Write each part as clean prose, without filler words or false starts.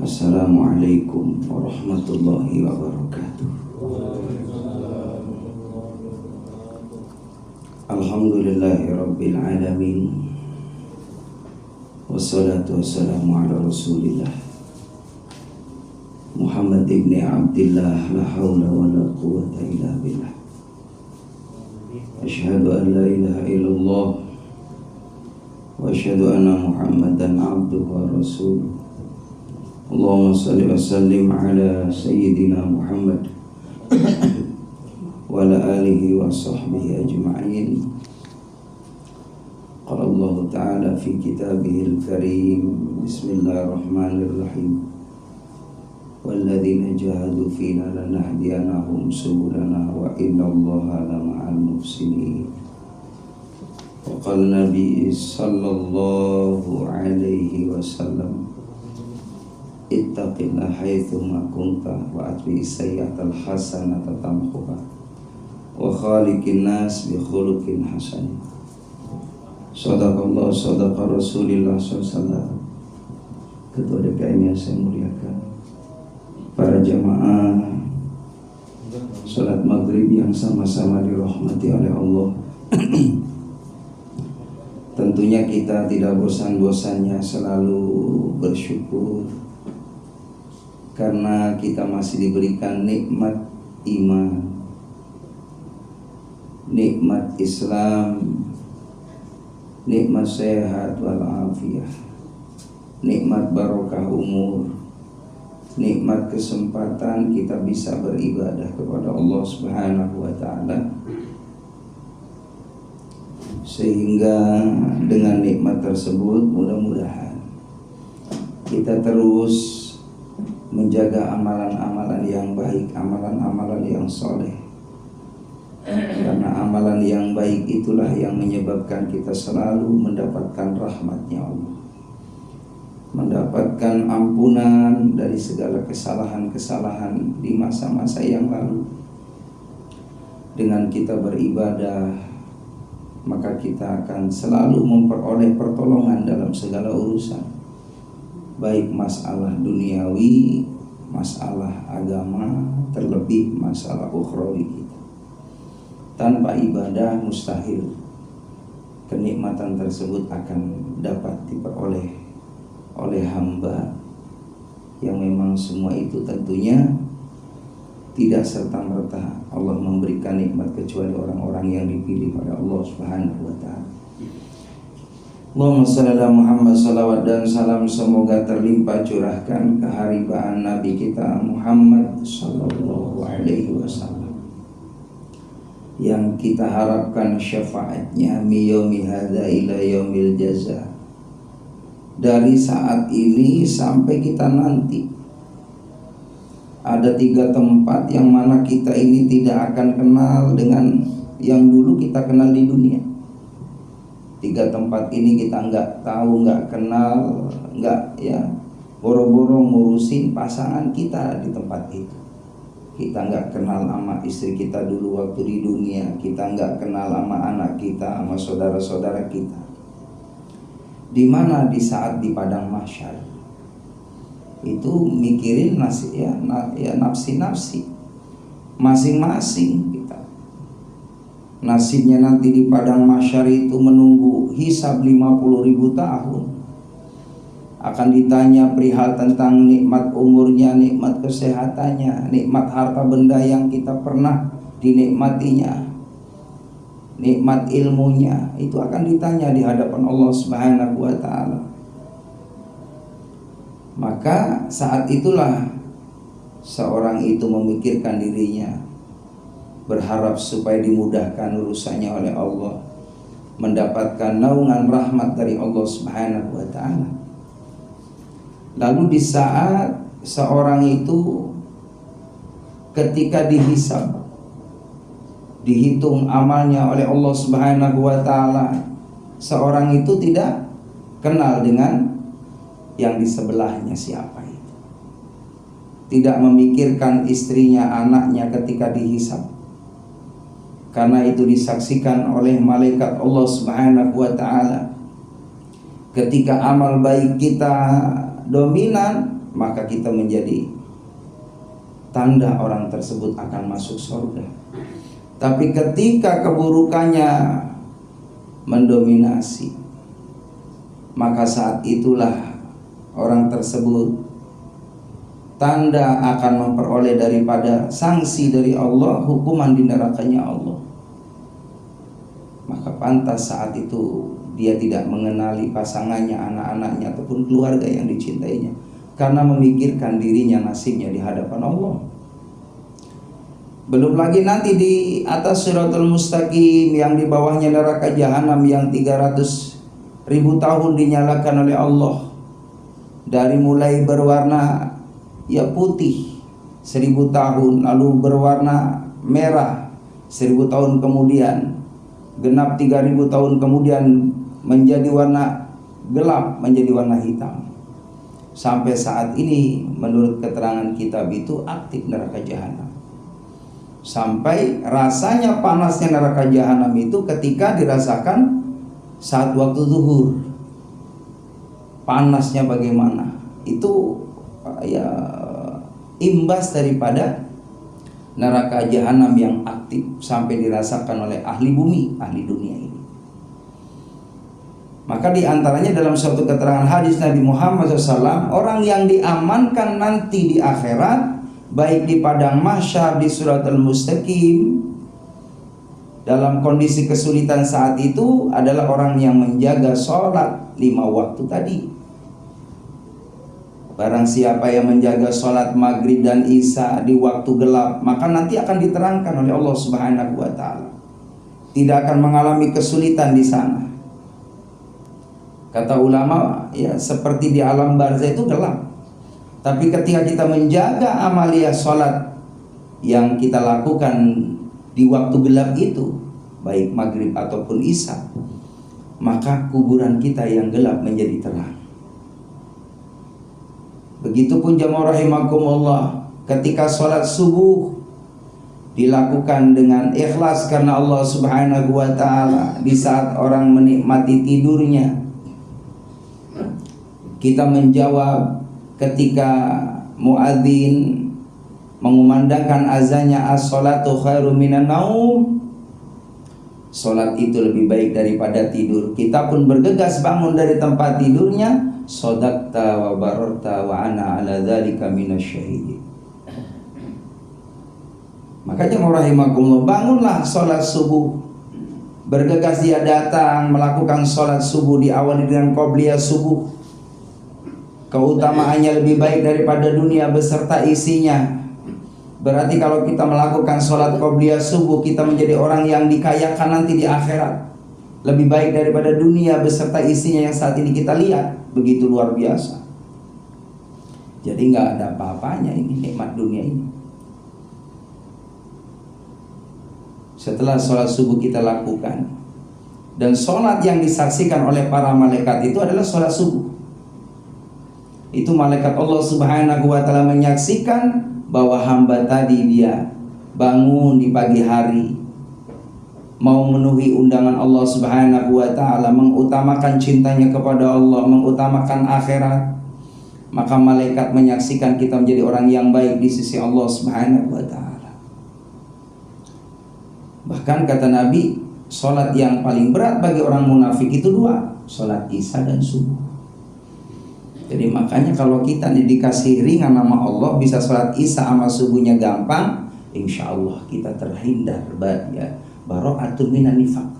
Assalamualaikum warahmatullahi wabarakatuh. Alhamdulillahi rabbil alamin. Wassalatu wassalamu ala rasulillah Muhammad ibn Abdillah, la hawla wa la quwwata illa billah. Asyhadu an la ilaha illallah wa asyhadu anna Muhammadan abduhu wa rasuluh. Allahumma salli wa sallim ala sayyidina Muhammad wa ala alihi wa sahbihi ajma'in. Qala Allah Ta'ala fi kitabihil karim, bismillahirrahmanirrahim, walladzina jahadu fina lanahdiyannahum subulana wa innallaha lama'al muhsinin. Wa qala Nabi sallallahu alaihi wasallam, ittaqillah haitsu ma kunta wa atbi sayyi'atal hasanata tamhuha wa khaliqin nas bi khuluqin hasan. Shadaqallah, shadaqa Rasulullah sallallahu. Ketua DKM yang saya muliakan, para jamaah salat maghrib yang sama-sama dirahmati oleh Allah. Tentunya kita tidak bosan-bosannya selalu bersyukur karena kita masih diberikan nikmat iman, nikmat Islam, nikmat sehat walafiat, nikmat barokah umur, nikmat kesempatan kita bisa beribadah kepada Allah Subhanahu wa Ta'ala. Sehingga dengan nikmat tersebut mudah-mudahan kita terus menjaga amalan-amalan yang baik, amalan-amalan yang soleh. Karena amalan yang baik itulah yang menyebabkan kita selalu mendapatkan rahmatnya Allah, mendapatkan ampunan dari segala kesalahan-kesalahan di masa-masa yang lalu. Dengan kita beribadah, maka kita akan selalu memperoleh pertolongan dalam segala urusan, baik masalah duniawi, masalah agama, terlebih masalah ukhrawi kita. Tanpa ibadah mustahil kenikmatan tersebut akan dapat diperoleh oleh hamba yang memang semua itu tentunya tidak serta-merta Allah memberikan nikmat kecuali orang-orang yang dipilih oleh Allah Subhanahu wa Ta'ala. Allahumma shalli ala Muhammad, salawat dan salam semoga terlimpah curahkan keharibaan Nabi kita Muhammad sallallahu alaihi wasallam, yang kita harapkan syafaatnya miyomi hadza ila yaumil jaza, dari saat ini sampai kita nanti. Ada 3 tempat yang mana kita ini tidak akan kenal dengan yang dulu kita kenal di dunia. 3 tempat ini kita nggak tahu, nggak kenal, nggak ya boro-boro ngurusin pasangan kita di tempat itu. Kita nggak kenal sama istri kita dulu waktu di dunia. Kita nggak kenal sama anak kita, sama saudara-saudara kita. Di mana di saat di padang mahsyar itu mikirin nafsi-nafsi masing-masing kita. Nasibnya nanti di padang mahsyar itu menunggu hisab 50.000 tahun. Akan ditanya perihal tentang nikmat umurnya, nikmat kesehatannya, nikmat harta benda yang kita pernah dinikmatinya, nikmat ilmunya. Itu akan ditanya di hadapan Allah Subhanahu wa Ta'ala. Maka saat itulah seorang itu memikirkan dirinya, berharap supaya dimudahkan urusannya oleh Allah, mendapatkan naungan rahmat dari Allah Subhanahu wa Ta'ala. Lalu di saat seorang itu ketika dihisab, dihitung amalnya oleh Allah Subhanahu wa Ta'ala, seorang itu tidak kenal dengan yang di sebelahnya siapa itu. Tidak memikirkan istrinya, anaknya ketika dihisab. Karena itu disaksikan oleh malaikat Allah Subhanahu wa Ta'ala. Ketika amal baik kita dominan, maka kita menjadi tanda orang tersebut akan masuk surga. Tapi ketika keburukannya mendominasi, maka saat itulah orang tersebut tanda akan memperoleh daripada sanksi dari Allah, hukuman di nerakanya Allah. Maka pantas saat itu dia tidak mengenali pasangannya, anak-anaknya ataupun keluarga yang dicintainya, karena memikirkan dirinya, nasibnya di hadapan Allah. Belum lagi nanti di atas Shiratal Mustaqim, yang di bawahnya neraka Jahanam yang 300.000 tahun dinyalakan oleh Allah. Dari mulai berwarna putih 1000 tahun, lalu berwarna merah 1000 tahun kemudian, genap 3000 tahun kemudian menjadi warna gelap, menjadi warna hitam. Sampai saat ini menurut keterangan kitab itu aktif neraka Jahanam. Sampai rasanya panasnya neraka Jahanam itu ketika dirasakan saat waktu zuhur. Panasnya bagaimana? Itu imbas daripada neraka Jahanam yang aktif sampai dirasakan oleh ahli bumi, ahli dunia ini. Maka diantaranya dalam suatu keterangan hadis Nabi Muhammad SAW, orang yang diamankan nanti di akhirat, baik di padang mahsyar, di Shiratal Mustaqim, dalam kondisi kesulitan saat itu adalah orang yang menjaga sholat 5 waktu tadi. Barang siapa yang menjaga sholat maghrib dan isya di waktu gelap, maka nanti akan diterangkan oleh Allah Subhanahu wa Ta'ala. Tidak akan mengalami kesulitan di sana. Kata ulama, seperti di alam barzah itu gelap. Tapi ketika kita menjaga amalia sholat yang kita lakukan di waktu gelap itu, baik maghrib ataupun isya, maka kuburan kita yang gelap menjadi terang. Begitupun jamaah rahimakumullah, ketika sholat subuh dilakukan dengan ikhlas karena Allah Subhanahu wa Ta'ala, di saat orang menikmati tidurnya, kita menjawab ketika muadzin mengumandangkan azannya, as-sholatu khairum minan naum, sholat itu lebih baik daripada tidur. Kita pun bergegas bangun dari tempat tidurnya, sodakta wa barorta wa ana ala dzalika minasyahidin. Makanya rahimakumullah, bangunlah sholat subuh. Bergegas dia datang melakukan sholat subuh, diawali dengan qobliyah subuh. Keutamaannya lebih baik daripada dunia beserta isinya. Berarti kalau kita melakukan sholat qobliyah subuh, kita menjadi orang yang dikayakan nanti di akhirat. Lebih baik daripada dunia beserta isinya yang saat ini kita lihat. Begitu luar biasa. Jadi nggak ada apa-apanya ini nikmat dunia ini. Setelah sholat subuh kita lakukan, dan sholat yang disaksikan oleh para malaikat itu adalah sholat subuh. Itu malaikat Allah Subhanahu wa Ta'ala menyaksikan bahwa hamba tadi dia bangun di pagi hari, mau memenuhi undangan Allah Subhanahu wa Ta'ala, mengutamakan cintanya kepada Allah, mengutamakan akhirat, maka malaikat menyaksikan kita menjadi orang yang baik di sisi Allah Subhanahu wa Ta'ala. Bahkan kata Nabi, sholat yang paling berat bagi orang munafik itu 2, sholat isya dan subuh. Jadi makanya kalau kita dikasih ringan nama Allah, bisa sholat isya sama subuhnya gampang, insya Allah kita terhindar bara'atun minan nifaq.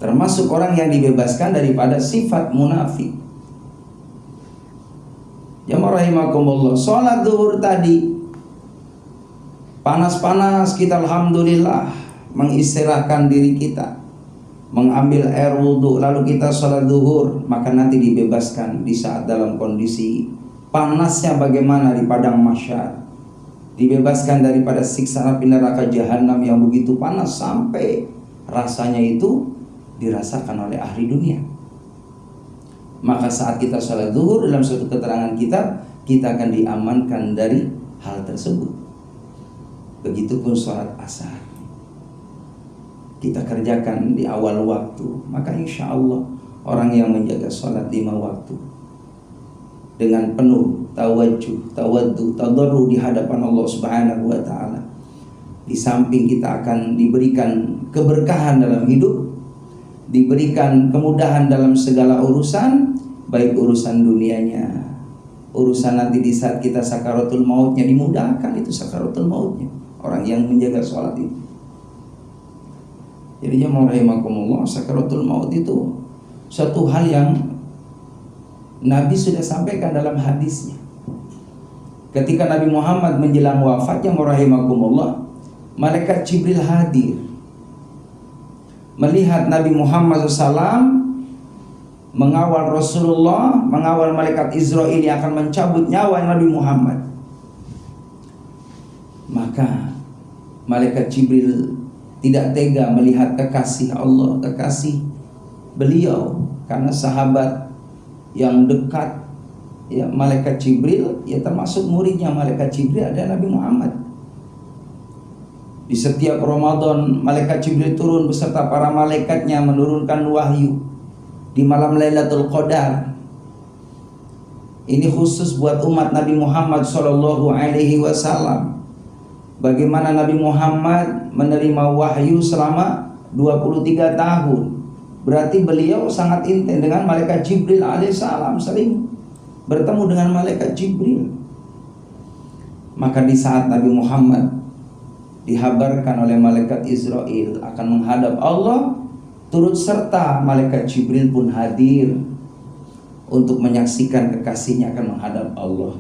Termasuk orang yang dibebaskan daripada sifat munafik. Jamaah rahimakumullah, sholat zuhur tadi panas-panas, kita alhamdulillah mengistirahatkan diri kita, mengambil air wudhu, lalu kita sholat zuhur, maka nanti dibebaskan di saat dalam kondisi panasnya bagaimana di padang mahsyar, dibebaskan daripada siksa api neraka Jahanam yang begitu panas sampai rasanya itu dirasakan oleh ahli dunia. Maka saat kita sholat zuhur, dalam suatu keterangan kita akan diamankan dari hal tersebut. Begitupun sholat asar, kita kerjakan di awal waktu, maka insya Allah orang yang menjaga sholat 5 waktu dengan penuh tawaddu, tadarru di hadapan Allah Subhanahu wa taala. Di samping kita akan diberikan keberkahan dalam hidup, diberikan kemudahan dalam segala urusan, baik urusan dunianya, urusan nanti di saat kita sakaratul mautnya dimudahkan, itu sakaratul mautnya orang yang menjaga sholat itu. Jadi jemaah rahimakumullah, sakaratul maut itu suatu hal yang Nabi sudah sampaikan dalam hadisnya. Ketika Nabi Muhammad menjelang wafatnya, rahimakumullah, malaikat Jibril hadir melihat Nabi Muhammad SAW mengawal Rasulullah, mengawal malaikat Israel yang akan mencabut nyawa Nabi Muhammad. Maka malaikat Jibril tidak tega melihat kekasih Allah, kekasih beliau, karena sahabat yang dekat ya malaikat Jibril, ya termasuk muridnya malaikat Jibril ada Nabi Muhammad. Di setiap Ramadan malaikat Jibril turun beserta para malaikatnya menurunkan wahyu di malam Lailatul Qadar. Ini khusus buat umat Nabi Muhammad SAW. Bagaimana Nabi Muhammad menerima wahyu selama 23 tahun. Berarti beliau sangat intens dengan malaikat Jibril alaihissalam, sering bertemu dengan malaikat Jibril. Maka di saat Nabi Muhammad dihabarkan oleh malaikat Israel akan menghadap Allah, turut serta malaikat Jibril pun hadir untuk menyaksikan kekasihnya akan menghadap Allah.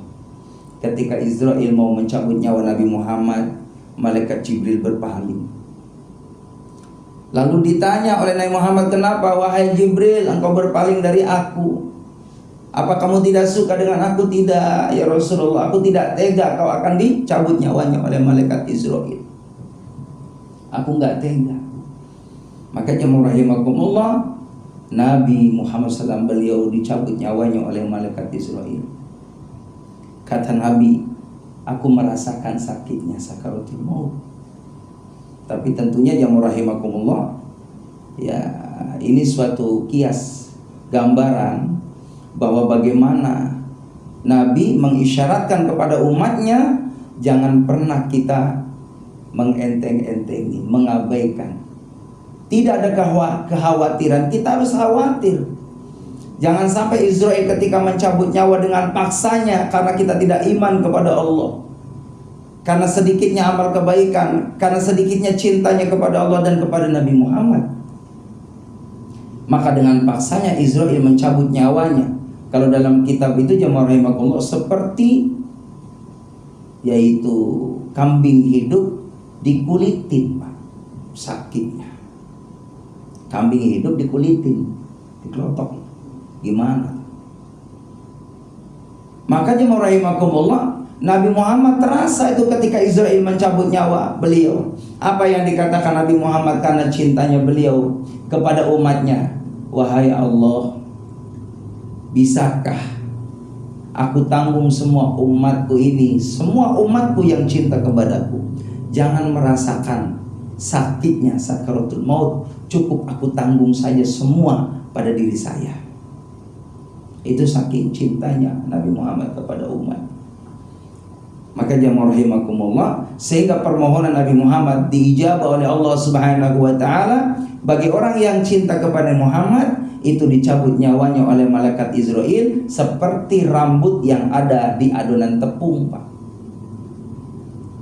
Ketika Israel mau mencabut nyawa Nabi Muhammad, malaikat Jibril berpaling. Lalu ditanya oleh Nabi Muhammad, kenapa wahai Jibril engkau berpaling dari aku? Apa kamu tidak suka dengan aku? Tidak ya Rasulullah, aku tidak tega kau akan dicabut nyawanya oleh malaikat Israel. Aku enggak tega. Makanya rahimakumullah, Nabi Muhammad SAW beliau dicabut nyawanya oleh malaikat Israel. Kata Nabi, aku merasakan sakitnya sakaratul maut. Tapi tentunya jamaah rahimakumullah, ya ini suatu kias, gambaran bahwa bagaimana Nabi mengisyaratkan kepada umatnya, jangan pernah kita mengenteng-entengi, mengabaikan. Tidak ada kekhawatiran, kita harus khawatir. Jangan sampai Israel ketika mencabut nyawa dengan paksanya karena kita tidak iman kepada Allah, karena sedikitnya amal kebaikan, karena sedikitnya cintanya kepada Allah dan kepada Nabi Muhammad. Maka dengan paksanya Israel mencabut nyawanya. Kalau dalam kitab itu jamaah rahimakumullah, seperti yaitu kambing hidup dikulitin, Pak, sakitnya. Kambing hidup dikulitin, dikelotok. Gimana? Maka jemaah rahimakumullah, Nabi Muhammad terasa itu ketika Israel mencabut nyawa beliau. Apa yang dikatakan Nabi Muhammad karena cintanya beliau kepada umatnya? Wahai Allah, bisakah aku tanggung semua umatku ini, semua umatku yang cinta kepadaku, jangan merasakan sakitnya sakaratul maut, cukup aku tanggung saja semua pada diri saya. Itu saking cintanya Nabi Muhammad kepada umat. Maka jamaah rahimakumullah, sehingga permohonan Nabi Muhammad diijabah oleh Allah Subhanahu wa taala. Bagi orang yang cinta kepada Muhammad, itu dicabut nyawanya oleh malaikat Israel seperti rambut yang ada di adonan tepung, Pak.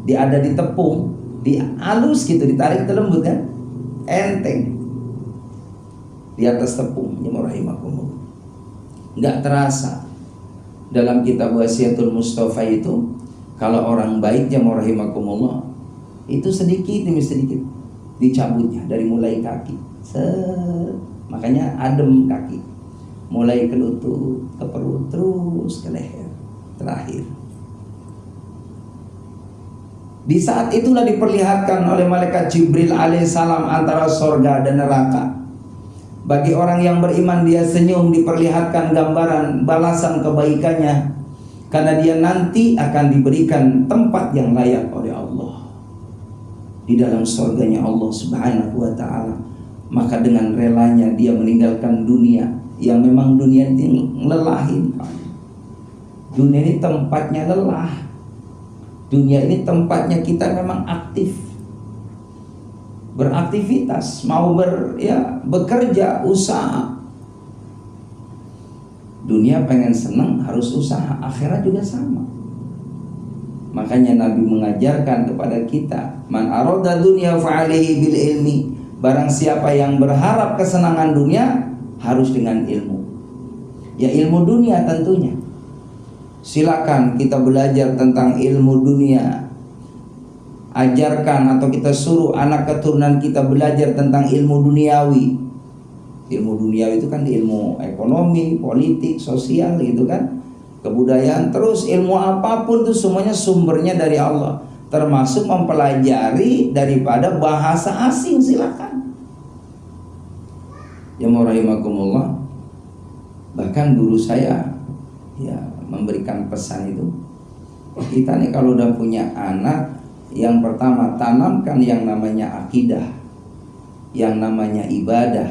Ada di tepung, di halus gitu, ditarik itu lembut kan? Enteng. Di atas tepung, jamaah rahimakumullah. Enggak terasa. Dalam kitab Wasiatul Mustafa itu, kalau orang baik jamaah rahimakumullah, itu sedikit demi sedikit dicabutnya dari mulai kaki. Makanya adem kaki. Mulai ke lutut, ke perut, terus ke leher, terakhir. Di saat itulah diperlihatkan oleh malaikat Jibril alaihissalam antara sorga dan neraka. Bagi orang yang beriman, dia senyum, diperlihatkan gambaran balasan kebaikannya, karena dia nanti akan diberikan tempat yang layak oleh Allah di dalam surganya Allah Subhanahu wa ta'ala. Maka dengan relanya dia meninggalkan dunia yang memang dunia ini ngelelahin, Dunia ini tempatnya lelah. Dunia ini tempatnya kita memang aktif, beraktivitas, mau bekerja, usaha. Dunia pengen senang harus usaha, akhirat juga sama. Makanya Nabi mengajarkan kepada kita, man arada dunya fa'alihi bil ilmi. Barang siapa yang berharap kesenangan dunia harus dengan ilmu. Ya ilmu dunia tentunya. Silakan kita belajar tentang ilmu dunia. Ajarkan atau kita suruh anak keturunan kita belajar tentang ilmu duniawi. Ilmu duniawi itu kan ilmu ekonomi, politik, sosial gitu kan, kebudayaan. Terus ilmu apapun itu semuanya sumbernya dari Allah, termasuk mempelajari daripada bahasa asing. Silakan. Ya rahimakumullah. Bahkan guru saya memberikan pesan itu, kita nih kalau udah punya anak, yang pertama tanamkan yang namanya akidah, yang namanya ibadah,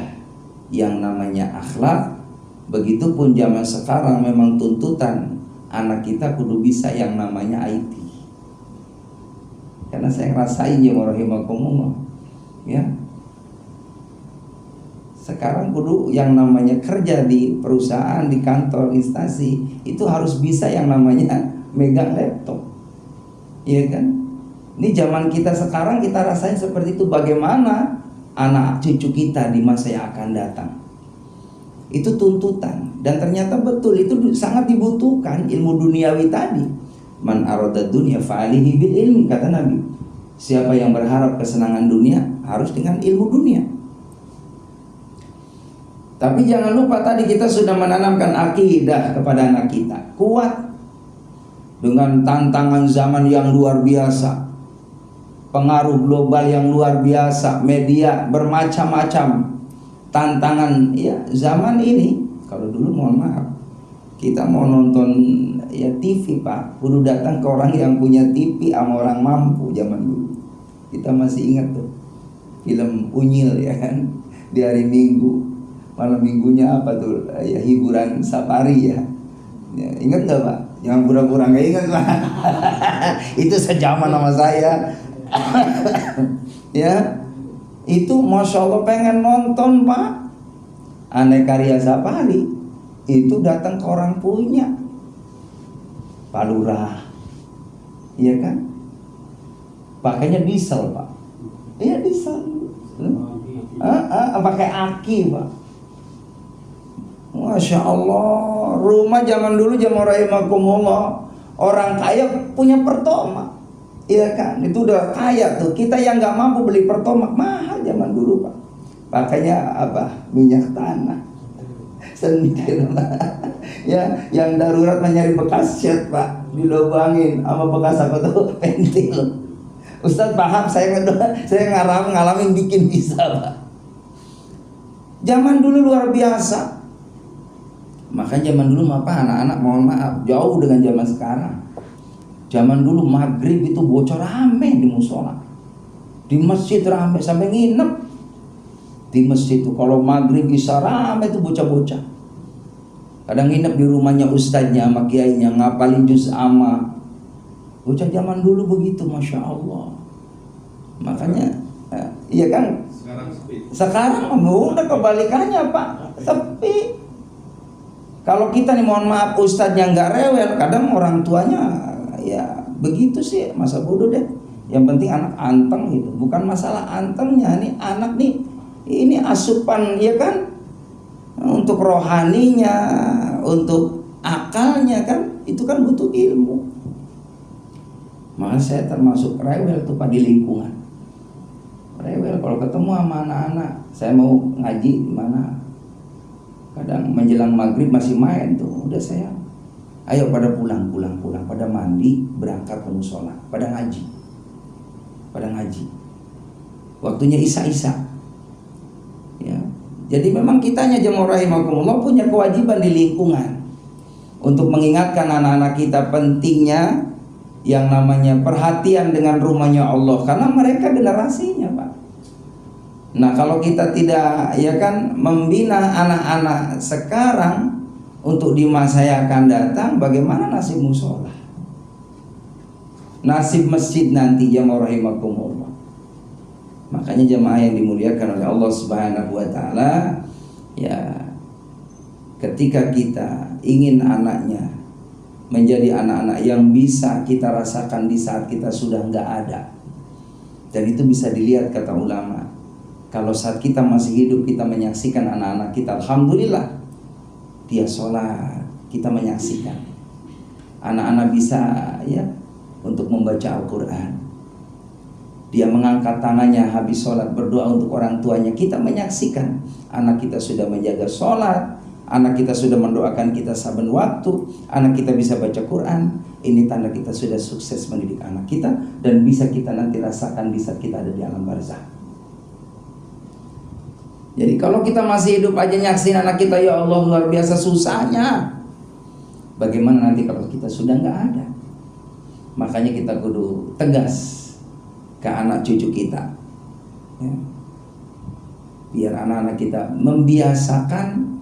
yang namanya akhlak. Begitupun zaman sekarang memang tuntutan anak kita kudu bisa yang namanya IT. Karena saya ngerasain ya rahimakumullah, ya. Sekarang kudu yang namanya kerja di perusahaan, di kantor, instansi, itu harus bisa yang namanya megang laptop. Iya kan? Ini zaman kita sekarang kita rasain seperti itu. Bagaimana anak cucu kita di masa yang akan datang? Itu tuntutan. Dan ternyata betul, itu sangat dibutuhkan ilmu duniawi tadi. Man arada dunya fa'alihi bil ilmi, kata Nabi. Siapa yang berharap kesenangan dunia harus dengan ilmu dunia. Tapi jangan lupa tadi kita sudah menanamkan akidah kepada anak kita. Kuat dengan tantangan zaman yang luar biasa, pengaruh global yang luar biasa, media bermacam-macam, tantangan ya zaman ini. Kalau dulu mohon maaf, kita mau nonton ya TV Pak, kudu datang ke orang yang punya TV sama orang mampu zaman dulu. Kita masih ingat tuh film Unyil ya kan, di hari Minggu. Malam minggunya apa tuh ya, hiburan safari ya, ingat nggak Pak? Jangan pura-pura nggak ingat Pak. Itu sejaman sama saya. Ya itu Masya Allah pengen nonton Pak, Aneka Ria Safari. Itu datang ke orang punya Pak Lurah, iya kan, pakainya diesel Pak. Iya diesel, pakai aki Pak. Masya Allah, rumah zaman dulu zaman rahimakumullah, orang kaya punya pertomak, iya kan, itu udah kaya tuh. Kita yang nggak mampu beli pertomak mahal zaman dulu Pak. Pakainya apa? Minyak tanah, sendiri ya, yang darurat mencari bekas cat Pak, dilubangin sama bekas apa tuh, pentil. Ustadz paham, saya ngalamin bikin bisa Pak. Zaman dulu luar biasa. Makanya zaman dulu apa anak-anak mohon maaf jauh dengan zaman sekarang. Zaman dulu maghrib itu bocor rame di musola, di masjid rame sampai nginep di masjid itu. Kalau maghrib isya rame itu bocah-bocah. Kadang nginep di rumahnya ustadznya sama kiainya ngapalin juz amma. Bocah zaman dulu begitu, Masya Allah. Makanya iya kan, sekarang udah kebalikannya Pak, sepi. Kalau kita nih mohon maaf ustadznya nggak rewel, kadang orang tuanya ya begitu sih, masa bodoh deh. Yang penting anak anteng gitu. Bukan masalah antengnya, nih anak nih ini asupan ya kan, untuk rohaninya, untuk akalnya kan, itu kan butuh ilmu. Maka saya termasuk rewel tuh Pak di lingkungan. Rewel kalau ketemu sama anak-anak, saya mau ngaji di mana, kadang menjelang maghrib masih main tuh, udah saya, ayo pada pulang, pada mandi, berangkat ke musola, pada ngaji, waktunya isya. Ya, jadi memang kitanya jemaah rahimakumullah punya kewajiban di lingkungan untuk mengingatkan anak-anak kita pentingnya yang namanya perhatian dengan rumahnya Allah, karena mereka generasinya Pak. Nah kalau kita tidak ya kan membina anak-anak sekarang untuk di masa yang akan datang, bagaimana nasib musola? Nasib masjid nanti, jamaah rahimakumullah. Makanya jemaah yang dimuliakan oleh Allah Subhanahu wa taala, ya, ketika kita ingin anaknya menjadi anak-anak yang bisa kita rasakan di saat kita sudah nggak ada. Dan itu bisa dilihat kata ulama. Kalau saat kita masih hidup kita menyaksikan anak-anak kita, alhamdulillah dia sholat, kita menyaksikan. Anak-anak bisa ya untuk membaca Al-Quran. Dia mengangkat tangannya habis sholat berdoa untuk orang tuanya, kita menyaksikan. Anak kita sudah menjaga sholat, anak kita sudah mendoakan kita saben waktu, anak kita bisa baca Quran. Ini tanda kita sudah sukses mendidik anak kita, dan bisa kita nanti rasakan di saat kita ada di alam barzakh. Jadi kalau kita masih hidup aja nyaksin anak kita, ya Allah luar biasa susahnya. Bagaimana nanti kalau kita sudah nggak ada? Makanya kita kudu tegas ke anak cucu kita, ya. Biar anak-anak kita membiasakan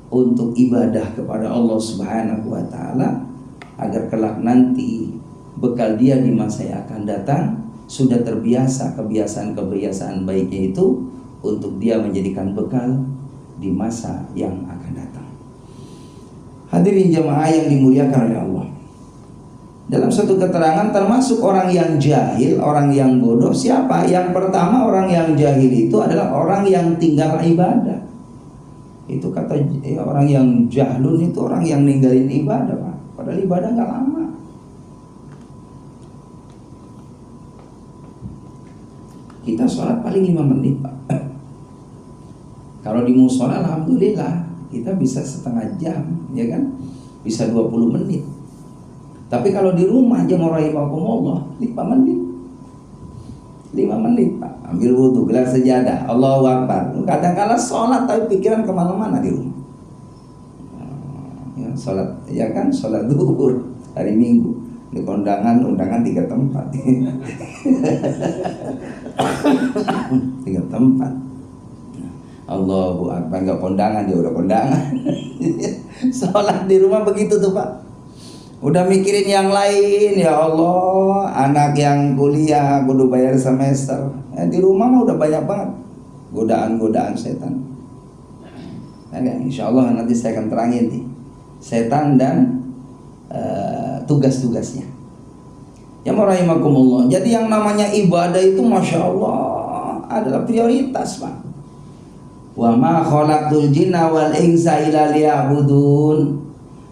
untuk ibadah kepada Allah Subhanahu wa taala, agar kelak nanti bekal dia di masa yang akan datang sudah terbiasa kebiasaan-kebiasaan baiknya itu untuk dia menjadikan bekal di masa yang akan datang. Hadirin jemaah yang dimuliakan oleh Allah. Dalam satu keterangan termasuk orang yang jahil, orang yang bodoh siapa? Yang pertama, orang yang jahil itu adalah orang yang tinggal ibadah. Itu kata ya, orang yang jahlun itu orang yang ninggalin ibadah, Pak. Padahal ibadah nggak lama. Kita sholat paling 5 menit, Pak. Kalau di musola alhamdulillah kita bisa setengah jam, ya kan? Bisa 20 menit. Tapi kalau di rumah jemaah rahimakumullah 5 menit. 5 menit, Pak. Ambil wudu, gelar sejadah, Allahu Akbar. Kadang-kala sholat tapi pikiran kemana-mana di rumah. Ya, sholat, ya kan? Sholat zuhur hari Minggu di undangan 3 tempat. 3 tempat. Allahu Akbar, nggak kondangan, dia udah kondangan. Sholat di rumah begitu tuh, Pak. Udah mikirin yang lain, ya Allah, anak yang kuliah kudu bayar semester. Di rumah mah udah banyak banget godaan-godaan setan. Nah, insya Allah nanti saya akan terangin nih setan dan tugas-tugasnya. Ya rahimakumullah. Jadi yang namanya ibadah itu masya Allah adalah prioritas, Pak. Wa ma khalaqtul jinna wal insa illa liya'budun.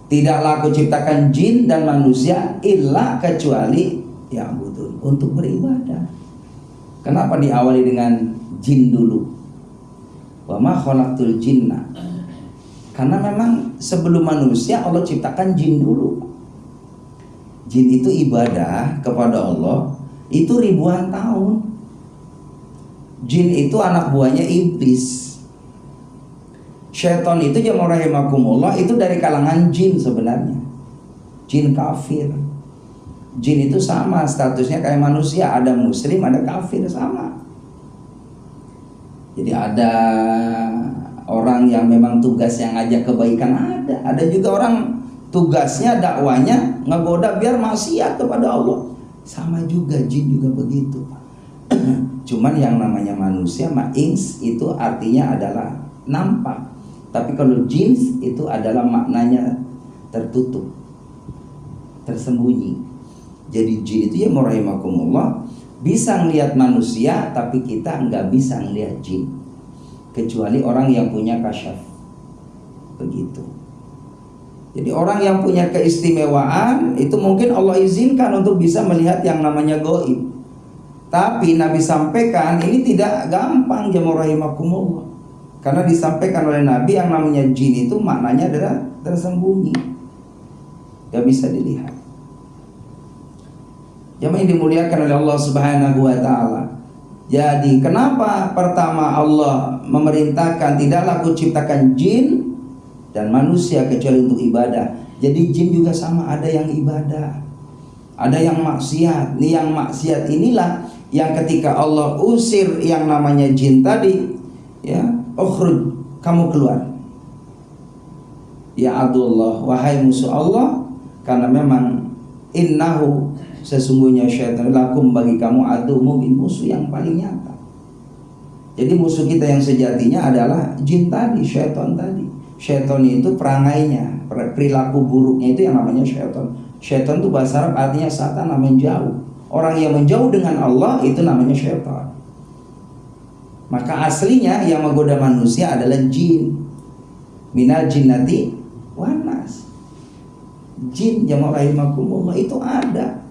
Tidaklah aku ciptakan jin dan manusia illa kecuali ya'budun, untuk beribadah. Kenapa diawali dengan jin dulu? Wa ma khalaqtul jinna. Karena memang sebelum manusia Allah ciptakan jin dulu. Jin itu ibadah kepada Allah itu ribuan tahun. Jin itu anak buahnya iblis. Syaitan itu jemaah rahimakumullah itu dari kalangan jin sebenarnya. Jin kafir. Jin itu sama statusnya kayak manusia, ada muslim, ada kafir, sama. Jadi ada orang yang memang tugas yang ngajak kebaikan, ada juga orang tugasnya dakwanya ngegoda biar maksiat kepada Allah. Sama juga jin juga begitu. Cuman yang namanya manusia ins itu artinya adalah nampak. Tapi kalau jins itu adalah maknanya tertutup, tersembunyi. Jadi jin itu ya rahimakumullah bisa ngelihat manusia, tapi kita nggak bisa ngelihat jin, kecuali orang yang punya kasyaf. Begitu. Jadi orang yang punya keistimewaan itu mungkin Allah izinkan untuk bisa melihat yang namanya gaib. Tapi Nabi sampaikan ini tidak gampang jemaah rahimakumullah. Karena disampaikan oleh Nabi yang namanya jin itu maknanya adalah tersembunyi, gak bisa dilihat. Jemaah yang dimuliakan oleh Allah Subhanahu wa ta'ala. Jadi kenapa pertama Allah memerintahkan tidaklah aku ciptakan jin dan manusia kecuali untuk ibadah. Jadi jin juga sama, ada yang ibadah, ada yang maksiat. Nih yang maksiat inilah yang ketika Allah usir yang namanya jin tadi, ya, ukhruj, kamu keluar. ya adullah, wahai musuh Allah, karena memang innahu, sesungguhnya syaitan lakum, bagi kamu, adu mubin, musuh yang paling nyata. Jadi musuh kita yang sejatinya adalah jin tadi, syaitan tadi. Syaitan itu perangainya, perilaku buruknya itu yang namanya syaitan. Syaitan itu bahasa Arab artinya satana, menjauh. Orang yang menjauh dengan Allah itu namanya syaitan. Maka aslinya yang menggoda manusia adalah jin. Minal jinnati wan nas. Jin jamaah rahimakumullah itu ada.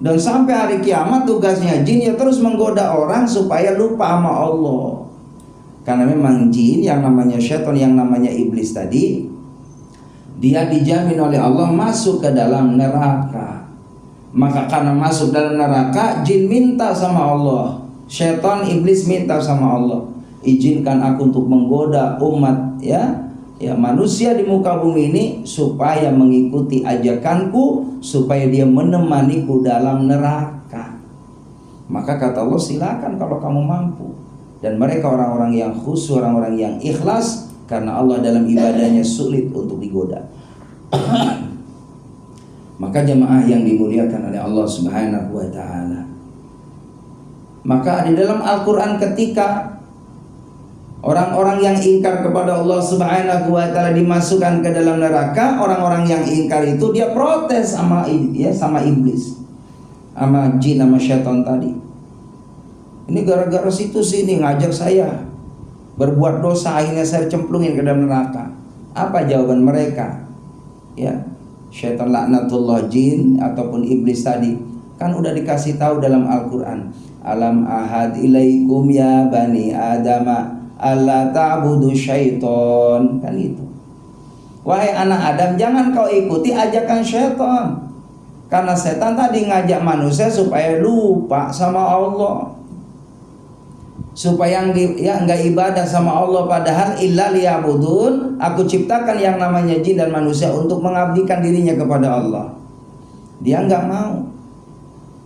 Dan sampai hari kiamat tugasnya jin ya terus menggoda orang supaya lupa sama Allah. Karena memang jin yang namanya syaitan, yang namanya iblis tadi, dia dijamin oleh Allah masuk ke dalam neraka. Maka karena masuk dalam neraka, jin minta sama Allah, syaitan iblis minta sama Allah, izinkan aku untuk menggoda umat ya manusia di muka bumi ini supaya mengikuti ajakanku, supaya dia menemaniku dalam neraka. Maka kata Allah, silakan kalau kamu mampu. Dan mereka orang-orang yang khusyuk, orang-orang yang ikhlas, karena Allah dalam ibadahnya sulit untuk digoda. Maka jemaah yang dimuliakan oleh Allah Subhanahu wa taala, maka di dalam Al-Quran ketika orang-orang yang ingkar kepada Allah Subhanahu wa taala dimasukkan ke dalam neraka, orang-orang yang ingkar itu dia protes sama iblis, sama jin, sama syaitan tadi. Ini gara-gara situ sini ngajak saya berbuat dosa, akhirnya saya cemplungin ke dalam neraka. Apa jawaban mereka? Ya, syaitan laknatullah, jin ataupun iblis tadi kan udah dikasih tahu dalam Al-Quran, alam ahad ilaikum ya bani adama alla ta'budu syaiton, kan itu. Wahai anak Adam, jangan kau ikuti ajakan syaitan. Karena setan tadi ngajak manusia supaya lupa sama Allah, supaya enggak ibadah sama Allah. Padahal illa liya'budun, aku ciptakan yang namanya jin dan manusia untuk mengabdikan dirinya kepada Allah. Dia enggak mau.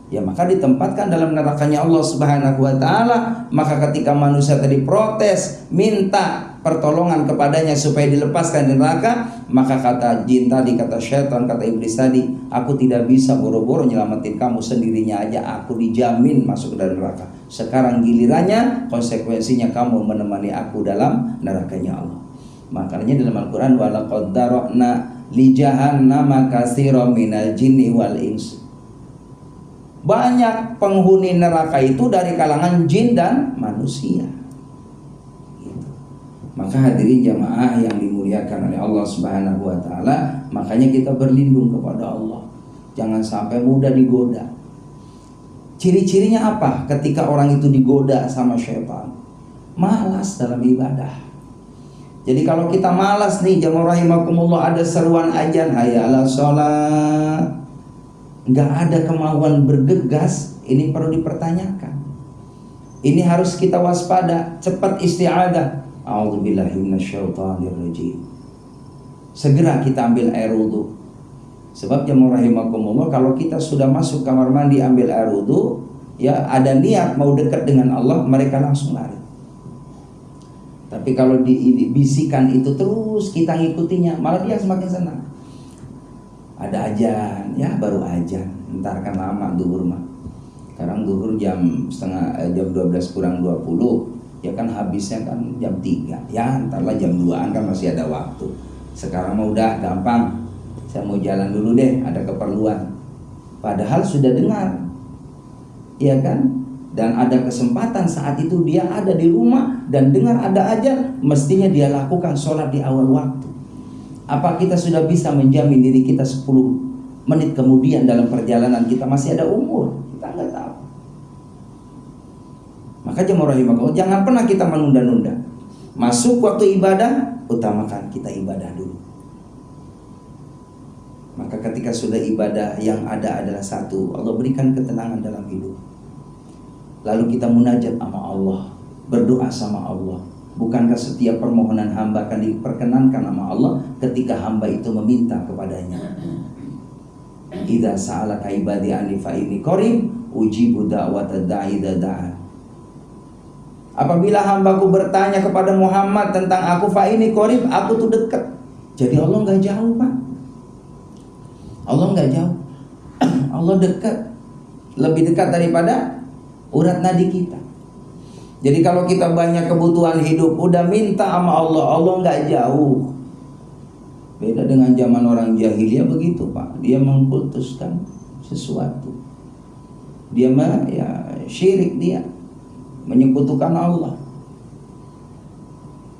Ya maka ditempatkan dalam nerakanya Allah Subhanahu wa taala. Maka ketika manusia tadi protes, minta pertolongan kepadanya supaya dilepaskan dari neraka, maka kata jin tadi, kata syaitan, kata iblis tadi, aku tidak bisa boro-boro nyelamatin kamu, sendirinya aja aku dijamin masuk ke dalam neraka. Sekarang gilirannya, konsekuensinya kamu menemani aku dalam nerakanya Allah. Makanya dalam Al-Quran, walaqad dara'na li jahannama katsiran minal jinni wal ins. Banyak penghuni neraka itu dari kalangan jin dan manusia. Gitu. Maka hadirin jamaah yang dimuliakan oleh Allah Subhanahu wa taala, makanya kita berlindung kepada Allah. Jangan sampai mudah digoda. Ciri-cirinya apa ketika orang itu digoda sama syaitan? Malas dalam ibadah. Jadi kalau kita malas nih jamaah rahimakumullah, ada seruan azan hayya 'alas shalah, nggak ada kemauan bergegas, ini perlu dipertanyakan. Ini harus kita waspada, cepat isti'adzah. A'udzubillahi minasyaitonirrajim. Segera kita ambil air wudu. Sebab jamaah rahimakumullah, kalau kita sudah masuk kamar mandi ambil air wudu, ya ada niat mau dekat dengan Allah, mereka langsung lari. Tapi kalau dibisikan itu terus kita ngikutinya, malah dia semakin senang. Ada azan, ya baru azan, ntar kan lama duhur mah. Sekarang duhur jam 12 kurang 20, ya kan habisnya kan jam 3. Ya ntarlah jam 2an kan masih ada waktu. Sekarang mah udah gampang, saya mau jalan dulu deh, ada keperluan. Padahal sudah dengar, ya kan? Dan ada kesempatan saat itu dia ada di rumah dan dengar ada azan, mestinya dia lakukan sholat di awal waktu. Apa kita sudah bisa menjamin diri kita 10 menit kemudian dalam perjalanan kita masih ada umur? Kita nggak tahu. Maka jemaah rahimakumullah, jangan pernah kita menunda-nunda. Masuk waktu ibadah, utamakan kita ibadah dulu. Maka ketika sudah ibadah, yang ada adalah satu, Allah berikan ketenangan dalam hidup. Lalu kita munajat sama Allah, berdoa sama Allah. Bukankah setiap permohonan hamba akan diperkenankan sama Allah ketika hamba itu meminta kepadanya? Idza sa'alaka ibadi anni fa inni qarib ujibu da'watad da'i idza da'an. Apabila hambaku bertanya kepada Muhammad tentang aku, fa inni qarib, aku tuh dekat. Jadi Allah nggak jauh, Pak. Allah nggak jauh. Allah dekat, lebih dekat daripada urat nadi kita. Jadi kalau kita banyak kebutuhan hidup, udah minta sama Allah, Allah nggak jauh. Beda dengan zaman orang jahiliyah begitu, Pak. Dia mengkultuskan sesuatu. Dia syirik, dia menyekutukan Allah.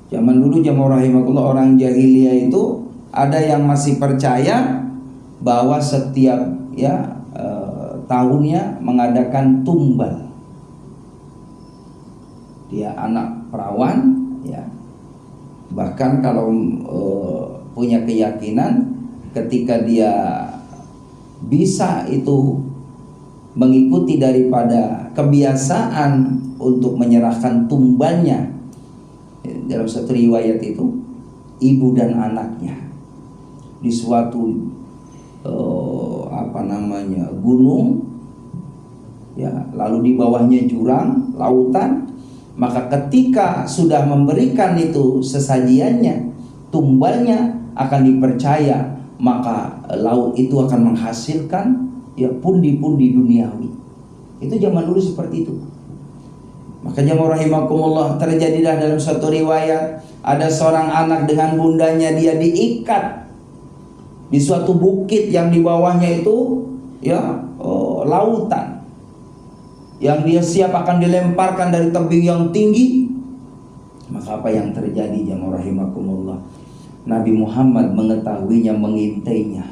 Zaman dulu jamaah rahimakumullah, orang jahiliyah itu ada yang masih percaya bahwa setiap tahunnya mengadakan tumbal. Dia anak perawan, ya. Bahkan kalau punya keyakinan ketika dia bisa itu mengikuti daripada kebiasaan untuk menyerahkan tumbalnya, dalam satu riwayat itu ibu dan anaknya di suatu gunung, ya, lalu di bawahnya jurang, lautan. Maka ketika sudah memberikan itu sesajiannya, tumbalnya akan dipercaya, maka laut itu akan menghasilkan pundi-pundi duniawi. Itu zaman dulu seperti itu. Maka jamaah rahimakumullah, terjadilah dalam suatu riwayat ada seorang anak dengan bundanya, dia diikat di suatu bukit yang di bawahnya itu lautan, yang dia siap akan dilemparkan dari tebing yang tinggi. Maka apa yang terjadi jamaah rahimakumullah? Nabi Muhammad mengetahuinya, mengintainya.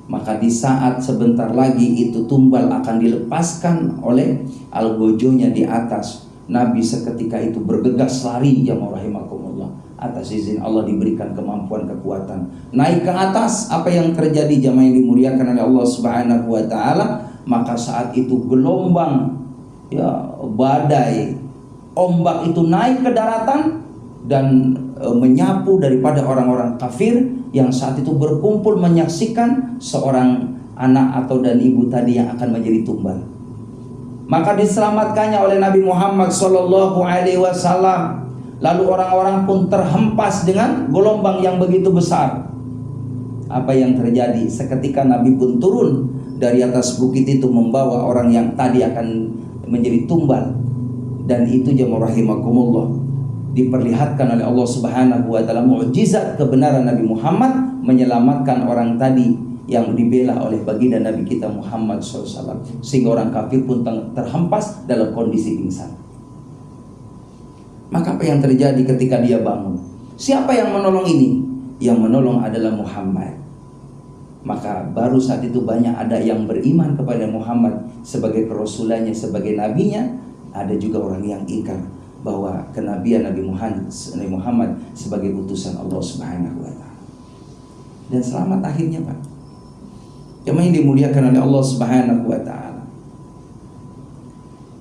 Maka di saat sebentar lagi itu tumbal akan dilepaskan oleh algojonya di atas, Nabi seketika itu bergegas lari jamaah rahimakumullah. Atas izin Allah diberikan kemampuan, kekuatan, naik ke atas. Apa yang terjadi jamaah yang dimuliakan oleh Allah Subhanahu wa taala? Maka saat itu gelombang, badai, ombak itu naik ke daratan dan menyapu daripada orang-orang kafir yang saat itu berkumpul menyaksikan seorang anak atau dan ibu tadi yang akan menjadi tumbal. Maka diselamatkannya oleh Nabi Muhammad SAW. Lalu orang-orang pun terhempas dengan gelombang yang begitu besar. Apa yang terjadi? Seketika Nabi pun turun dari atas bukit itu membawa orang yang tadi akan menjadi tumbal. Dan itu jamaah rahimakumullah, diperlihatkan oleh Allah Subhanahu wa taala mukjizat kebenaran Nabi Muhammad menyelamatkan orang tadi yang dibela oleh baginda Nabi kita Muhammad SAW, sehingga orang kafir pun terhempas dalam kondisi pingsan. Maka apa yang terjadi ketika dia bangun? Siapa yang menolong ini? Yang menolong adalah Muhammad. Maka baru saat itu banyak ada yang beriman kepada Muhammad sebagai kerasulannya, sebagai nabinya. Ada juga orang yang ingkar bahwa kenabian Nabi Muhammad sebagai utusan Allah Subhanahu wa taala. Dan selamat akhirnya, Pak. Yang dimuliakan oleh Allah Subhanahu wa taala.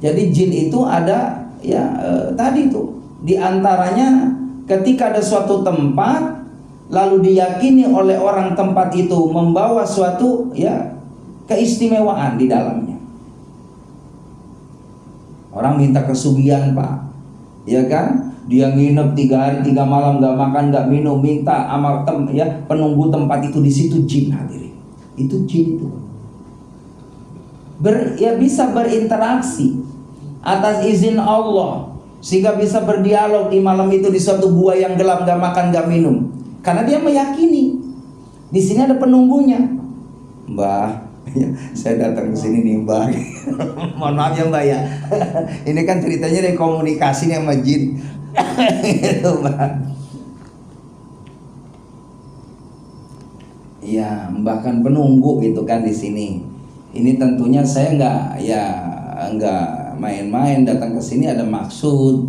Jadi jin itu ada tadi itu di antaranya ketika ada suatu tempat lalu diyakini oleh orang tempat itu membawa suatu keistimewaan di dalamnya. Orang minta kesugihan, Pak, ya kan? Dia nginep 3 hari 3 malam gak makan gak minum, minta sama penunggu tempat itu, di situ jin hadirin. Itu jin itu bisa berinteraksi atas izin Allah, sehingga bisa berdialog di malam itu di suatu gua yang gelap, gak makan gak minum, karena dia meyakini di sini ada penunggunya. Mbah, saya datang ke sini nih, Mbah. Mohon maaf ya, Mbak ya. Ini kan ceritanya dari komunikasi nih sama jin. Gitu, Mbak. Ya, bahkan penunggu gitu kan di sini. Ini tentunya saya nggak main-main datang ke sini, ada maksud.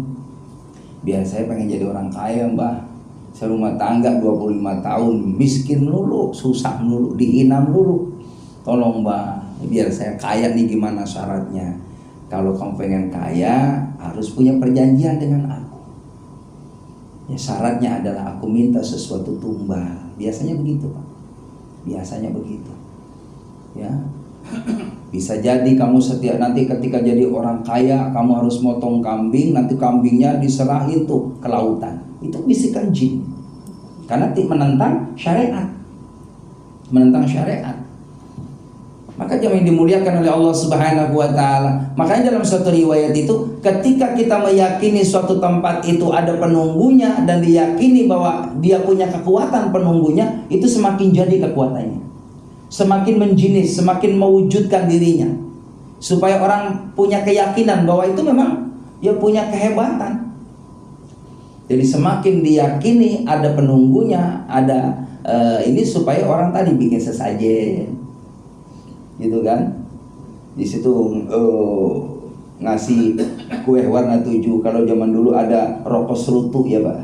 Biar saya pengen jadi orang kaya, Mbah. Saya rumah tangga 25 tahun, miskin melulu, susah melulu, dihina melulu. Tolong, Mbah, biar saya kaya nih, gimana syaratnya? Kalau kamu pengen kaya, harus punya perjanjian dengan aku. Ya, syaratnya adalah aku minta sesuatu tumbal. Biasanya begitu, Pak. Biasanya begitu. Ya. Bisa jadi kamu nanti ketika jadi orang kaya, kamu harus motong kambing, nanti kambingnya diserahin tuh ke lautan. Itu bisikan jin. karena menentang syariat. Menentang syariat. Maka jemaah yang dimuliakan oleh Allah Subhanahu wa taala. Makanya dalam suatu riwayat itu, ketika kita meyakini suatu tempat itu ada penunggunya dan diyakini bahwa dia punya kekuatan penunggunya, itu semakin jadi kekuatannya. Semakin menjinis, semakin mewujudkan dirinya. Supaya orang punya keyakinan bahwa itu memang dia punya kehebatan. Jadi semakin diyakini ada penunggunya, ada ini supaya orang tadi bikin sesajen. Gitu kan, di situ ngasih kue warna 7. Kalau zaman dulu ada rokok serutu ya Pak,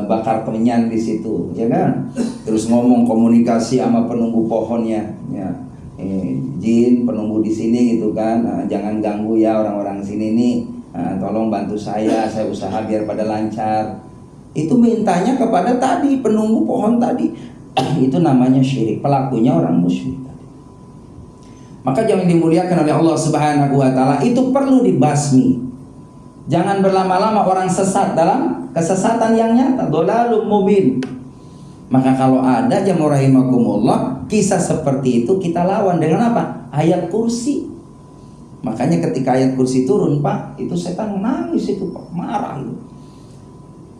bakar kemenyan di situ, ya kan. Terus ngomong komunikasi sama penunggu pohonnya, ya, jin penunggu di sini gitu kan, jangan ganggu ya orang-orang sini nih, tolong bantu saya usaha biar pada lancar. Itu mintanya kepada tadi penunggu pohon tadi. Itu namanya syirik, pelakunya orang musyrik. Maka jangan dimuliakan oleh Allah Subhanahu wa taala, itu perlu dibasmi. Jangan berlama-lama orang sesat dalam kesesatan yang nyata, dhalalum mubin. Maka kalau ada jamaah rahimakumullah kisah seperti itu, kita lawan dengan apa? Ayat kursi. Makanya ketika ayat kursi turun Pak, itu setan nangis itu Pak, marah itu.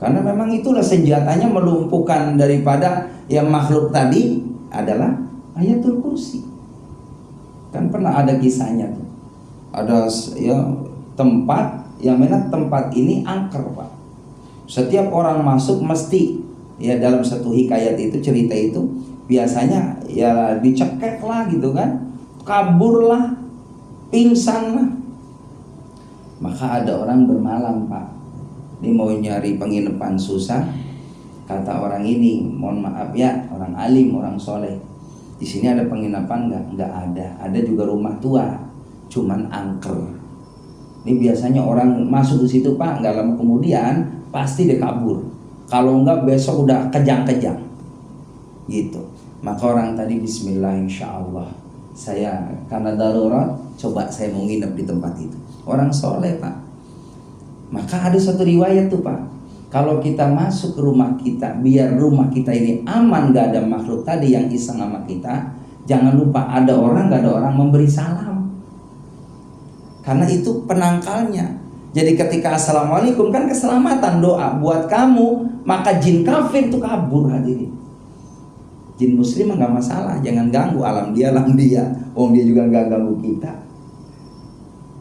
Karena memang itulah senjatanya melumpuhkan daripada yang makhluk tadi adalah ayatul kursi. Kan pernah ada kisahnya tuh. Ada ya tempat yang mana tempat ini angker Pak. Setiap orang masuk mesti ya dalam satu hikayat itu, cerita itu biasanya ya dicekek lah gitu kan, kabur lah, pingsan lah. Maka ada orang bermalam Pak, dia mau nyari penginapan susah. Kata orang ini, mohon maaf ya, orang alim, orang soleh, di sini ada penginapan nggak ada. Ada juga rumah tua, cuman angker. Ini biasanya orang masuk di situ Pak, nggak lama kemudian pasti dia kabur. Kalau nggak besok udah kejang-kejang, gitu. Maka orang tadi Bismillah, insya Allah saya karena darurat, coba saya mau nginep di tempat itu. Orang soleh Pak. Maka ada satu riwayat tuh Pak, kalau kita masuk ke rumah kita, biar rumah kita ini aman, gak ada makhluk tadi yang iseng sama kita, jangan lupa ada orang, gak ada orang memberi salam. Karena itu penangkalnya. Jadi ketika assalamualaikum kan keselamatan, doa buat kamu, maka jin kafir itu kabur hadirin. Jin muslim gak masalah, jangan ganggu, alam dia. Oh dia juga gak ganggu kita.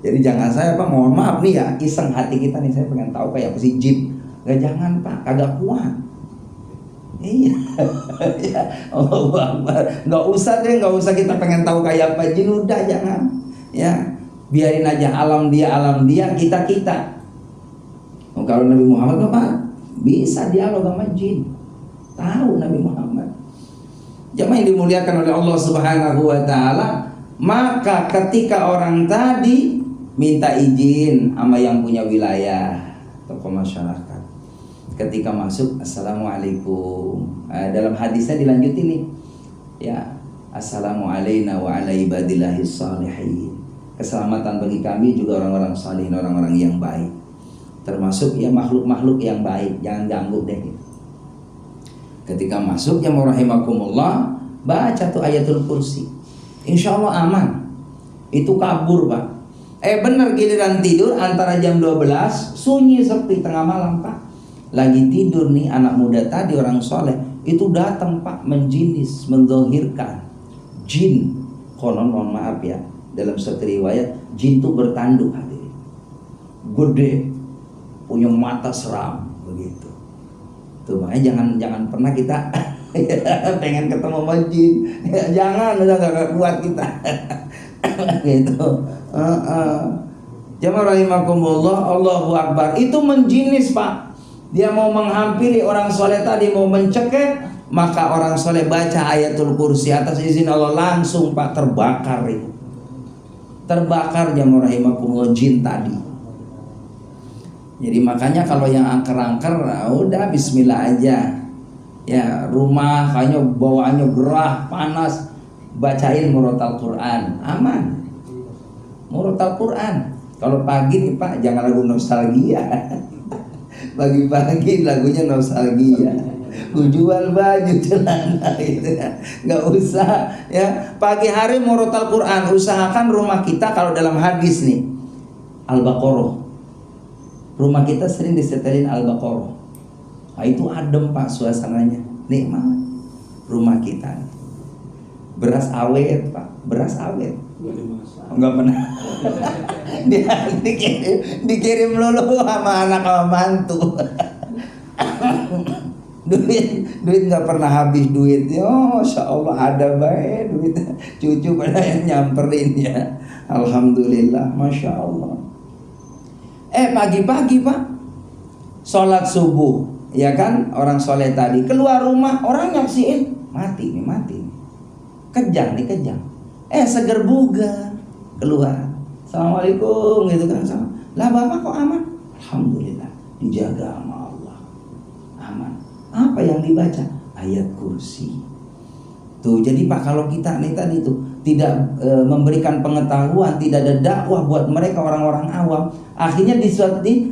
Jadi jangan saya Pak, mohon maaf nih ya, iseng hati kita nih, saya pengen tahu kayak apa sih jin. Gak, jangan Pak, kagak kuat. Iya. Ya, Allahu Akbar. Gak usah kita pengen tahu kayak apa jin, udah jangan. Ya, biarin aja alam dia, kita. Oh, kalau Nabi Muhammad Pak bisa dialog sama jin. Tahu Nabi Muhammad. Jemaah yang dimuliakan oleh Allah Subhanahu wa taala, maka ketika orang tadi minta izin sama yang punya wilayah, tokoh masyarakat, ketika masuk assalamualaikum, dalam hadisnya dilanjutin nih ya, assalamualaikum wa ala ibadillahis salihin, keselamatan bagi kami juga orang-orang salih, orang-orang yang baik, termasuk ya makhluk-makhluk yang baik, jangan ganggu deh gitu. Ketika masuk ya rahimakumullah, baca tuh ayatul kursi, insya Allah aman. Itu kabur Pak. Bener, giliran tidur antara jam 12 sunyi sepi tengah malam Pak, lagi tidur nih anak muda tadi orang soleh itu datang Pak, menjinis, menzohirkan. Jin konon, mohon maaf ya, dalam satu riwayat jin itu bertanduk hadirin, gede, punya mata seram begitu. Tuh makanya jangan pernah kita pengen ketemu sama jin, jangan, udah gak kuat kita. Gitu. Jamaah rahimakumullah, Allahu Akbar. Itu menjinis Pak. Dia mau menghampiri orang soleh tadi, mau mencekik, maka orang soleh baca ayatul kursi atas izin Allah, langsung Pak terbakar itu. Terbakar jamaah rahimakumullah jin tadi. Jadi makanya kalau yang angker-angker, udah bismillah aja. Ya, rumah kayaknya bawaannya gerah, panas, bacain murotal Quran, aman. Murotal Quran. Kalau pagi nih Pak, jangan lagu nostalgia. Pagi-pagi lagunya nostalgia. Gue jual baju celana gitu ya. Nggak usah ya. Pagi hari murotal Quran, usahakan rumah kita kalau dalam hadis nih Al-Baqarah. Rumah kita sering disetelin Al-Baqarah. Nah, itu adem Pak suasananya, nikmat. Rumah kita beras awet Pak, beras awet. Enggak pernah. Dia dikirim lulu sama anak sama mantu. duit nggak pernah habis duit. Oh, Masya Allah ada baik duit. Cucu pada yang nyamperin ya. Alhamdulillah, Masya Allah. Pagi-pagi Pak, sholat subuh, ya kan, orang soleh tadi keluar rumah, orang nyaksiin mati nih, kejang. Seger bugar keluar, assalamualaikum gitu kan, sama. Lah bapak kok aman? Alhamdulillah, dijaga sama Allah, aman. Apa yang dibaca? Ayat kursi. Tuh, jadi Pak, kalau kita nih tadi tuh tidak memberikan pengetahuan, tidak ada dakwah buat mereka orang-orang awam, akhirnya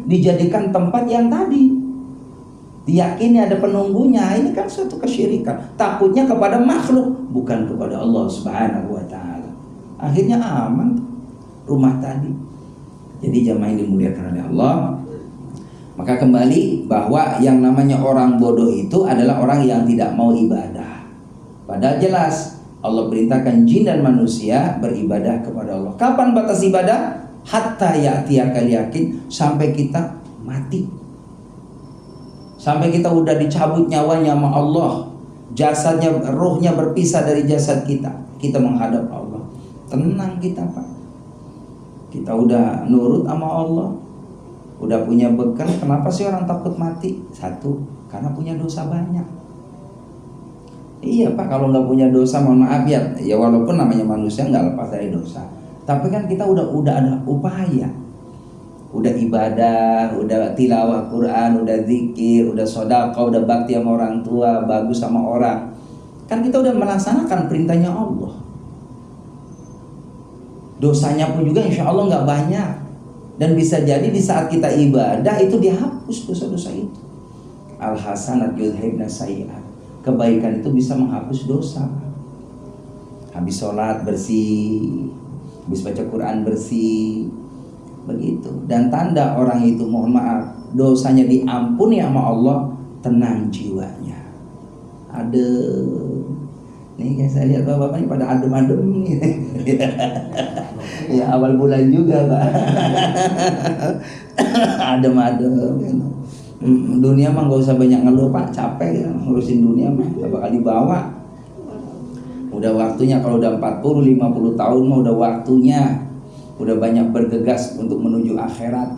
dijadikan tempat yang tadi diyakini ada penunggunya. Ini kan suatu kesyirikan, takutnya kepada makhluk bukan kepada Allah Subhanahu wa taala. Akhirnya aman tuh rumah tadi. Jadi jamaah yang dimuliakan oleh Allah, maka kembali bahwa yang namanya orang bodoh itu adalah orang yang tidak mau ibadah. Padahal jelas Allah perintahkan jin dan manusia beribadah kepada Allah. Kapan batas ibadah? Hatta ya'tiyakal yakin, sampai kita mati. Sampai kita udah dicabut nyawanya sama Allah, jasadnya, ruhnya berpisah dari jasad kita, kita menghadap Allah. Tenang kita Pak. Kita udah nurut sama Allah, udah punya bekal. Kenapa sih orang takut mati? Satu, karena punya dosa banyak. Iya Pak, kalau nggak punya dosa, mohon maaf ya walaupun namanya manusia nggak lepas dari dosa, tapi kan kita udah ada upaya, udah ibadah, udah tilawah Quran, udah zikir, udah sedekah, udah bakti sama orang tua, bagus sama orang, kan kita udah melaksanakan perintahnya Allah. Dosanya pun juga insya Allah nggak banyak, dan bisa jadi di saat kita ibadah itu dihapus dosa-dosa itu. Al hasanat yudhibna sayyi'at. Kebaikan itu bisa menghapus dosa. Habis sholat bersih, habis baca Quran bersih, begitu. Dan tanda orang itu, mohon maaf, dosanya diampuni sama Allah, tenang jiwanya. Ada nih, kayak saya lihat bapak-bapak ini pada adem-adem nih. Ya awal bulan juga Pak. Adem-adem gitu. Dunia mah gak usah banyak ngeluh Pak, capek ya ngurusin dunia mah, gak bakal dibawa. Udah waktunya, kalau udah 40-50 tahun mah udah waktunya, udah banyak bergegas untuk menuju akhirat.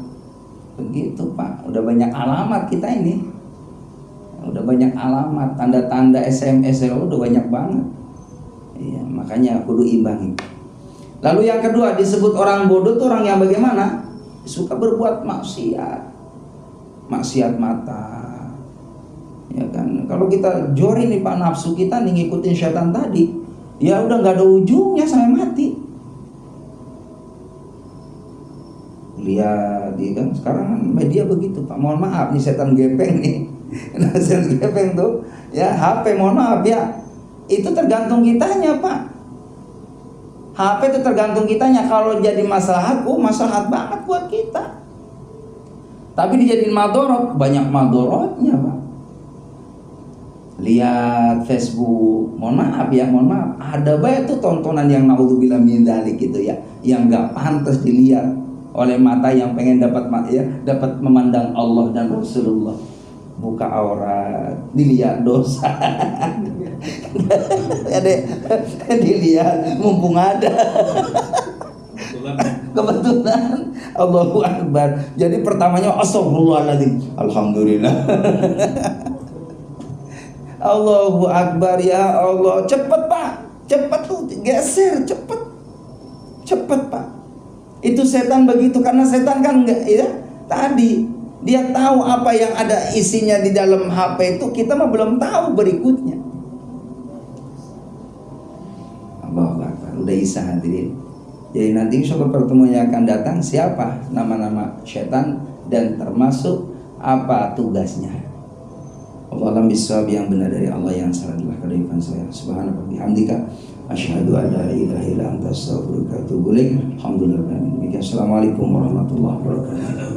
Begitu Pak, udah banyak alamat kita ini, udah banyak alamat, tanda-tanda SMS udah banyak banget. Iya, makanya kudu imbangi. Lalu yang kedua, disebut orang bodoh tuh orang yang bagaimana? Suka berbuat maksiat mata, ya kan. Kalau kita jori nih Pak, nafsu kita nih ngikutin syaitan tadi, ya udah nggak ada ujungnya sampai mati. Lihat, ya kan, sekarang kan media begitu Pak. Mohon maaf nih, setan gepeng nih. Setan gepeng tuh, ya HP, mohon maaf ya, itu tergantung kitanya Pak. HP itu tergantung kitanya. Kalau jadi maslahat, maslahat banget buat kita. Tapi dijadiin madorot, banyak madorotnya Pak. Lihat Facebook, mohon maaf, ada banyak tuh tontonan yang naudzubillah min dzalik gitu ya, yang nggak pantas dilihat oleh mata yang pengen dapat memandang Allah dan Rasulullah. Buka aurat, dilihat dosa. Dilihat mumpung ada. Kebetulan, Allahu Akbar. Jadi pertamanya astagfirullahaladzim, alhamdulillah. Allahu Akbar, ya Allah. Cepet Pak, cepet tuh, geser, cepet Pak. Itu setan begitu, karena setan kan enggak ya, tadi dia tahu apa yang ada isinya di dalam HP itu, kita mah belum tahu berikutnya. Allahu Akbar, udah Isa hadirin. Jadi nanti insya Allah pertemuan yang akan datang, siapa nama-nama setan dan termasuk apa tugasnya. Allah alam bisawab, yang benar dari Allah, yang salah adalah kearifan saya. Subhanaka wa bihamdika asyhadu an la ilaha illa anta astaghfiruka wa atubu ilaik. Alhamdulillah. Assalamualaikum warahmatullahi wabarakatuh.